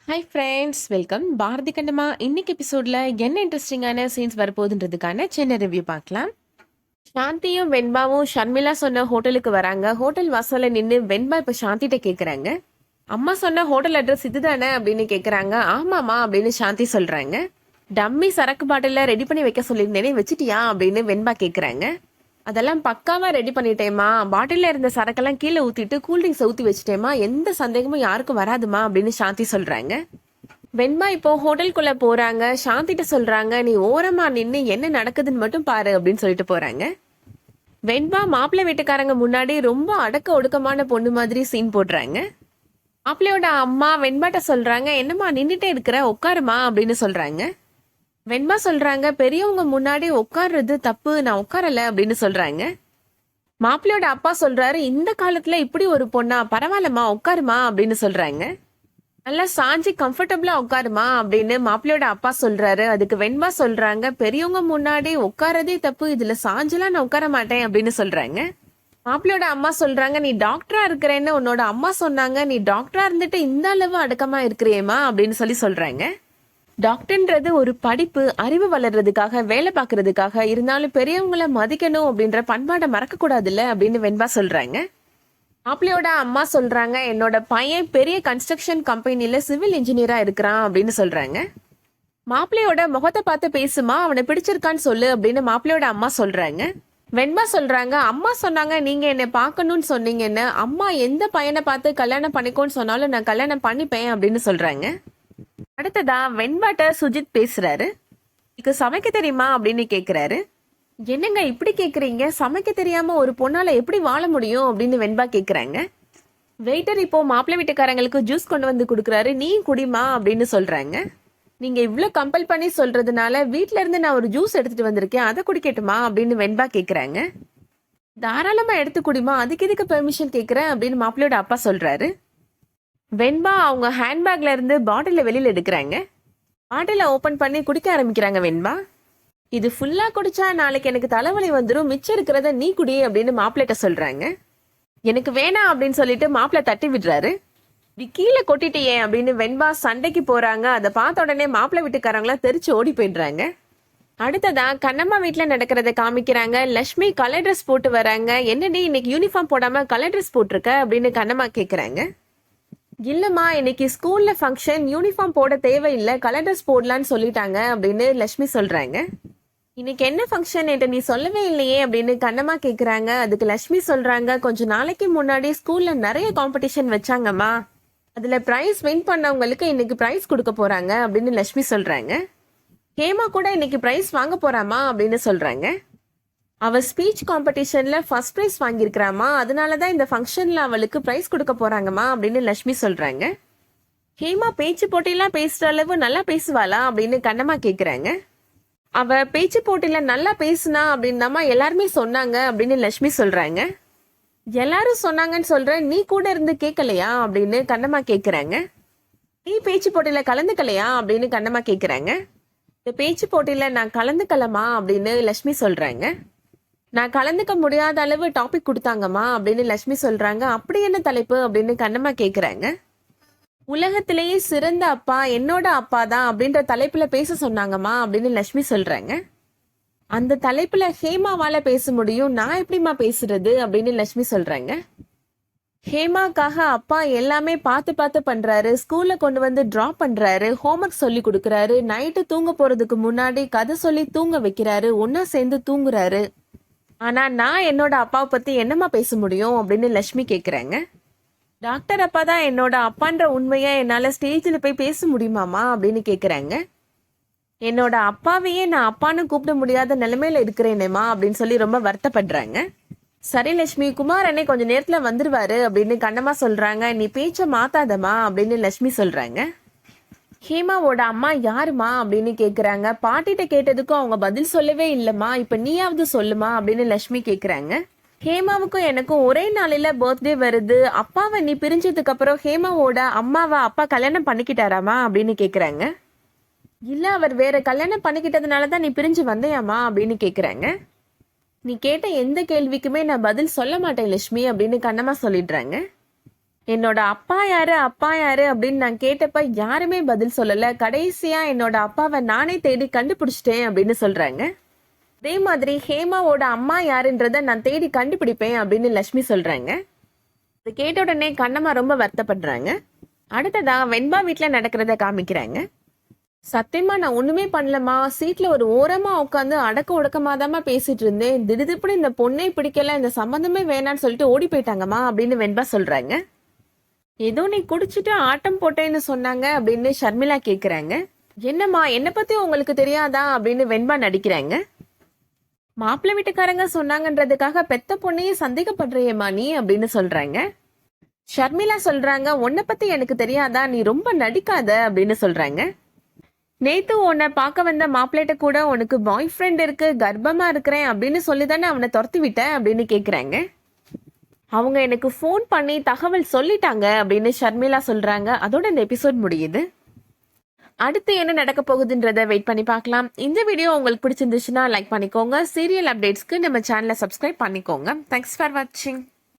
Hi friends, welcome Bharathi கண்டமா. இன்னைக்கு எபிசோட்ல என்ன இன்ட்ரெஸ்டிங்கான சீன்ஸ் வரப்போகுதுன்றதுக்கான சின்ன ரிவ்யூ பார்க்கலாம். சாந்தியும் வெண்பாவும் ஷர்மிளா சொன்ன ஹோட்டலுக்கு வராங்க. ஹோட்டல் வாசல்ல நின்று வெண்பா இப்போ சாந்திட்ட கேட்குறாங்க, அம்மா சொன்ன ஹோட்டல் அட்ரஸ் இதுதானே அப்படின்னு கேட்குறாங்க. ஆமாம்மா அப்படின்னு சாந்தி சொல்றாங்க. டம்மி சரக்கு பாட்டில ரெடி பண்ணி வைக்க சொல்லியிருந்தேனே, வச்சிட்டியா அப்படின்னு வெண்பா கேட்குறாங்க. அதெல்லாம் பக்காவா ரெடி பண்ணிட்டேம்மா, பாட்டில இருந்த சரக்கெல்லாம் கீழே ஊத்திட்டு கூல்ட்ரிங்க்ஸ் ஊற்றி வச்சுட்டேம்மா, எந்த சந்தேகமும் யாருக்கும் வராதுமா அப்படின்னு சாந்தி சொல்றாங்க. வெண்பா இப்போ ஹோட்டலுக்குள்ள போறாங்க. சாந்திட்ட சொல்றாங்க, நீ ஓரமா நின்று என்ன நடக்குதுன்னு மட்டும் பாரு அப்படின்னு சொல்லிட்டு போறாங்க. வெண்பா மாப்பிள்ளை வீட்டுக்காரங்க முன்னாடி ரொம்ப அடக்க ஒடுக்கமான பொண்ணு மாதிரி சீன் போடுறாங்க. மாப்பிள்ளையோட அம்மா வெண்பாட்ட சொல்றாங்க, என்னம்மா நின்றுட்டே இருக்கிற, உட்காருமா அப்படின்னு சொல்றாங்க. வெண்பா சொல்றாங்க, பெரியவங்க முன்னாடி உட்கார்றது தப்பு, நான் உட்காரல அப்படின்னு சொல்றாங்க. மாப்பிள்ளையோட அப்பா சொல்றாரு, இந்த காலத்துல இப்படி ஒரு பொண்ணா, பரவாயில்லம்மா உட்காருமா அப்படின்னு சொல்றாங்க. நல்லா சாஞ்சி கம்ஃபர்டபுளா உட்காருமா அப்படின்னு மாப்பிள்ளையோட அப்பா சொல்றாரு. அதுக்கு வெண்பா சொல்றாங்க, பெரியவங்க முன்னாடி உட்காரதே தப்பு, இதுல சாஞ்செல்லாம் நான் உட்கார மாட்டேன் அப்படின்னு சொல்றாங்க. மாப்பிள்ளையோட அம்மா சொல்றாங்க, நீ டாக்டரா இருக்கிறேன்னு உன்னோட அம்மா சொன்னாங்க, நீ டாக்டரா இருந்துட்டு இந்த அளவு அடக்கமா இருக்கிறியேமா அப்படின்னு சொல்றாங்க. டாக்டர்ன்றது ஒரு படிப்பு, அறிவு வளர்றதுக்காக, வேலை பார்க்கறதுக்காக, இருந்தாலும் பெரியவங்கள மதிக்கணும் அப்படின்ற பண்பாடை மறக்க கூடாதுல்ல அப்படின்னு வெண்பா சொல்றாங்க. மாப்பிள்ளையோட அம்மா சொல்றாங்க, என்னோட பையன் பெரிய கன்ஸ்ட்ரக்ஷன் கம்பெனில சிவில் இன்ஜினியரா இருக்கிறான் அப்படின்னு சொல்றாங்க. மாப்பிள்ளையோட முகத்தை பார்த்து பேசுமா, அவனை பிடிச்சிருக்கான்னு சொல்லு அப்படின்னு மாப்பிள்ளையோட அம்மா சொல்றாங்க. வெண்பா சொல்றாங்க, அம்மா சொன்னாங்க நீங்க என்னை பார்க்கணும்னு சொன்னீங்கன்னு, அம்மா எந்த பையனை பார்த்து கல்யாணம் பண்ணிக்கோன்னு சொன்னாலும் நான் கல்யாணம் பண்ணிப்பேன் அப்படின்னு சொல்றாங்க. அடுத்ததா வெண்பாட்ட சுஜித் பேசுறாரு. இதுக்கு சமைக்க தெரியுமா அப்படின்னு கேக்குறாரு. என்னங்க இப்படி கேக்குறீங்க, சமைக்க தெரியாம ஒரு பொண்ணால எப்படி வாழ முடியும் அப்படின்னு வெண்பா கேக்குறாங்க. வெயிட்டர் இப்போ மாப்பிள்ளை வீட்டுக்காரங்களுக்கு ஜூஸ் கொண்டு வந்து கொடுக்குறாரு, நீ குடிமா அப்படின்னு சொல்றாங்க. நீங்க இவ்ளோ கம்பல் பண்ணி சொல்றதுனால வீட்ல இருந்து நான் ஒரு ஜூஸ் எடுத்துட்டு வந்திருக்கேன், அதை குடிக்கட்டுமா அப்படின்னு வெண்பா கேக்குறாங்க. தாராளமா எடுத்து குடிமா, அதுக்கு எதுக்கு பெர்மிஷன் கேக்குறேன் அப்படின்னு மாப்பிள்ளையோட அப்பா சொல்றாரு. வெண்பா அவங்க ஹேண்ட்பேக்ல இருந்து பாட்டில வெளியில எடுக்கிறாங்க. பாட்டில ஓபன் பண்ணி குடிக்க ஆரம்பிக்கிறாங்க வெண்பா. இது ஃபுல்லா குடிச்சா நாளைக்கு எனக்கு தலைவலி வந்துடும், மிச்சம் இருக்கிறத நீ குடி அப்படின்னு மாப்பிள்ளைட்ட சொல்றாங்க. எனக்கு வேணாம் அப்படின்னு சொல்லிட்டு மாப்பிள்ளை தட்டி விடுறாரு. கீழே கொட்டிட்டியே அப்படின்னு வெண்பா சண்டைக்கு போறாங்க. அதை பார்த்த உடனே மாப்பிள்ளை வீட்டுக்காரங்களாம் தெரிச்சு ஓடி போயிடுறாங்க. அடுத்ததா கண்ணம்மா வீட்டுல நடக்கிறத காமிக்கிறாங்க. லட்சுமி கலர் ட்ரெஸ் போட்டு வராங்க. என்னடி இன்னைக்கு யூனிஃபார்ம் போடாம கலர் ட்ரெஸ் போட்டிருக்க அப்படின்னு கண்ணம்மா கேக்குறாங்க. இல்லம்மா, இன்னைக்கு ஸ்கூல்ல ஃபங்க்ஷன், யூனிஃபார்ம் போட தேவையில்லை, கலர் ட்ரெஸ் போடலான்னு சொல்லிட்டாங்க அப்படின்னு லட்சுமி சொல்றாங்க. இன்னைக்கு என்ன ஃபங்க்ஷன் என்று நீ சொல்லவே இல்லையே அப்படின்னு கண்ணம்மா கேக்குறாங்க. அதுக்கு லட்சுமி சொல்றாங்க, கொஞ்ச நாளைக்கு முன்னாடி ஸ்கூல்ல நிறைய காம்படிஷன் வச்சாங்கம்மா, அதுல பிரைஸ் வின் பண்ணவங்களுக்கு இன்னைக்கு பிரைஸ் கொடுக்க போறாங்க அப்படின்னு லட்சுமி சொல்றாங்க. ஹேமா கூட இன்னைக்கு பிரைஸ் வாங்க போறாமா அப்படின்னு சொல்றாங்க. அவ ஸ்பீச் காம்படிஷன்ல ஃபர்ஸ்ட் பிரைஸ் வாங்கியிருக்கிறாமா, அதனாலதான் இந்த ஃபங்க்ஷன்ல அவளுக்கு பிரைஸ் கொடுக்க போறாங்கம்மா அப்படின்னு லட்சுமி சொல்றாங்க. ஹேமா பேச்சு போட்டியெல்லாம் பேசுற அளவு நல்லா பேசுவாளா அப்படின்னு கண்ணம்மா கேக்குறாங்க. அவ பேச்சு போட்டியில நல்லா பேசுனா அப்படின்னு எல்லாருமே சொன்னாங்க அப்படின்னு லட்சுமி சொல்றாங்க. எல்லாரும் சொன்னாங்கன்னு சொல்ற, நீ கூட இருந்து கேட்கலையா அப்படின்னு கண்ணம்மா கேக்குறாங்க. நீ பேச்சு போட்டியில கலந்துக்கலையா அப்படின்னு கண்ணம்மா கேக்குறாங்க. இந்த பேச்சு போட்டியில நான் கலந்துக்கலமா அப்படின்னு லட்சுமி சொல்றாங்க. நான் கலந்துக்க முடியாத அளவு டாபிக் கொடுத்தாங்கம்மா அப்படின்னு லட்சுமி சொல்றாங்க. அப்படி என்ன தலைப்பு அப்படின்னு கண்ணம்மா கேக்குறாங்க. உலகத்திலேயே சிறந்த அப்பா என்னோட அப்பா தான் அப்படின்ற தலைப்புல பேச சொன்னாங்கம்மா அப்படின்னு லட்சுமி சொல்றாங்க. அந்த தலைப்புல ஹேமாவால பேச முடியும், நான் எப்படிமா பேசுறது அப்படின்னு லட்சுமி சொல்றாங்க. ஹேமாக்காக அப்பா எல்லாமே பார்த்து பார்த்து பண்றாரு, ஸ்கூல்ல கொண்டு வந்து டிராப் பண்றாரு, ஹோம்ஒர்க் சொல்லி கொடுக்கறாரு, நைட்டு தூங்க போறதுக்கு முன்னாடி கதை சொல்லி தூங்க வைக்கிறாரு, ஒன்னா சேர்ந்து தூங்குறாரு. ஆனா நான் என்னோட அப்பாவை பத்தி என்னமா பேச முடியும் அப்படின்னு லட்சுமி கேக்குறாங்க. டாக்டர் அப்பா தான் என்னோட அப்பான்ற உண்மையை என்னால ஸ்டேஜ்ல போய் பேச முடியுமாமா அப்படின்னு கேக்குறாங்க. என்னோட அப்பாவையே நான் அப்பான்னு கூப்பிட முடியாத நிலைமையில இருக்கிறேனேமா அப்படின்னு சொல்லி ரொம்ப வருத்தப்படுறாங்க. சரி லட்சுமி, குமார் அண்ணே கொஞ்ச நேரத்துல வந்துருவாரு அப்படின்னு கண்ணம்மா சொல்றாங்க. நீ பேச்ச மாத்தாதமா அப்படின்னு லட்சுமி சொல்றாங்க. ஹேமாவோட அம்மா யாருமா அப்படின்னு கேக்குறாங்க. பாட்டிட்ட கேட்டதுக்கும் அவங்க பதில் சொல்லவே இல்லம்மா, இப்ப நீயாவது சொல்லுமா அப்படின்னு லட்சுமி கேக்குறாங்க. ஹேமாவுக்கும் எனக்கும் ஒரே நாளில பர்த்டே வருது, அப்பாவை நீ பிரிஞ்சதுக்கு அப்புறம் ஹேமாவோட அம்மாவை அப்பா கல்யாணம் பண்ணிக்கிட்டாராமா அப்படின்னு கேக்குறாங்க. இல்ல, அவர் வேற கல்யாணம் பண்ணிக்கிட்டதுனாலதான் நீ பிரிஞ்சு வந்தையாமா அப்படின்னு கேக்குறாங்க. நீ கேட்ட எந்த கேள்விக்குமே நான் பதில் சொல்ல மாட்டேன் லட்சுமி அப்படின்னு கண்ணம்மா சொல்லிடுறாங்க. என்னோட அப்பா யாரு அப்பா யாரு அப்படின்னு நான் கேட்டப்ப யாருமே பதில் சொல்லல. கடைசியா என்னோட அப்பாவை நானே தேடி கண்டுபிடிச்சிட்டேன் அப்படின்னு சொல்றாங்க. அதே மாதிரி ஹேமாவோட அம்மா யாருன்றத நான் தேடி கண்டுபிடிப்பேன் அப்படின்னு லட்சுமி சொல்றாங்க. இது கேட்ட உடனே கண்ணம்மா ரொம்ப வருத்தப்படுறாங்க. அடுத்ததா வெண்பா வீட்டுல நடக்கிறத காமிக்கிறாங்க. சத்தியமா நான் ஒண்ணுமே பண்ணலமா, சீட்ல ஒரு ஓரமா உட்காந்து அடக்க ஒடுக்கமாதாமா பேசிட்டு இருந்தேன். திடுதிப்புன்னு இந்த பொண்ணே பிடிக்கல, இந்த சம்பந்தமே வேணான்னு சொல்லிட்டு ஓடி போயிட்டாங்கம்மா அப்படின்னு வெண்பா சொல்றாங்க. ஏதோ நீ குடிச்சிட்டு ஆட்டம் போட்டேன்னு சொன்னாங்க அப்படின்னு ஷர்மிளா கேக்குறாங்க. என்னம்மா என்னை பத்தி உங்களுக்கு தெரியாதா அப்படின்னு வெண்பா நடிக்கிறாங்க. மாப்பிள்ளை வீட்டுக்காரங்க சொன்னாங்கன்றதுக்காக பெத்த பொண்ணையே சந்தேகப்படுறியம்மா நீ அப்படின்னு சொல்றாங்க. ஷர்மிளா சொல்றாங்க, உன்னை பத்தி எனக்கு தெரியாதா, நீ ரொம்ப நடிக்காத அப்படின்னு சொல்றாங்க. நேத்து உன்னை பார்க்க வந்த மாப்பிள்ளைட்ட கூட உனக்கு பாய் ஃப்ரெண்ட் இருக்கு, கர்ப்பமா இருக்கிறேன் அப்படின்னு சொல்லிதானே அவனை துரத்தி விட்ட அப்படின்னு கேக்குறாங்க. அவங்க எனக்கு ஃபோன் பண்ணி தகவல் சொல்லிட்டாங்க அப்படின்னு ஷர்மிளா சொல்றாங்க. அதோட இந்த எபிசோட் முடியுது. அடுத்து என்ன நடக்க போகுதுன்றத வெயிட் பண்ணி பார்க்கலாம். இந்த வீடியோ உங்களுக்கு பிடிச்சிருந்துச்சுன்னா லைக் பண்ணிக்கோங்க. சீரியல் அப்டேட்ஸ்க்கு நம்ம சேனலை சப்ஸ்கிரைப் பண்ணிக்கோங்க. தேங்க்ஸ் ஃபார் வாட்சிங்.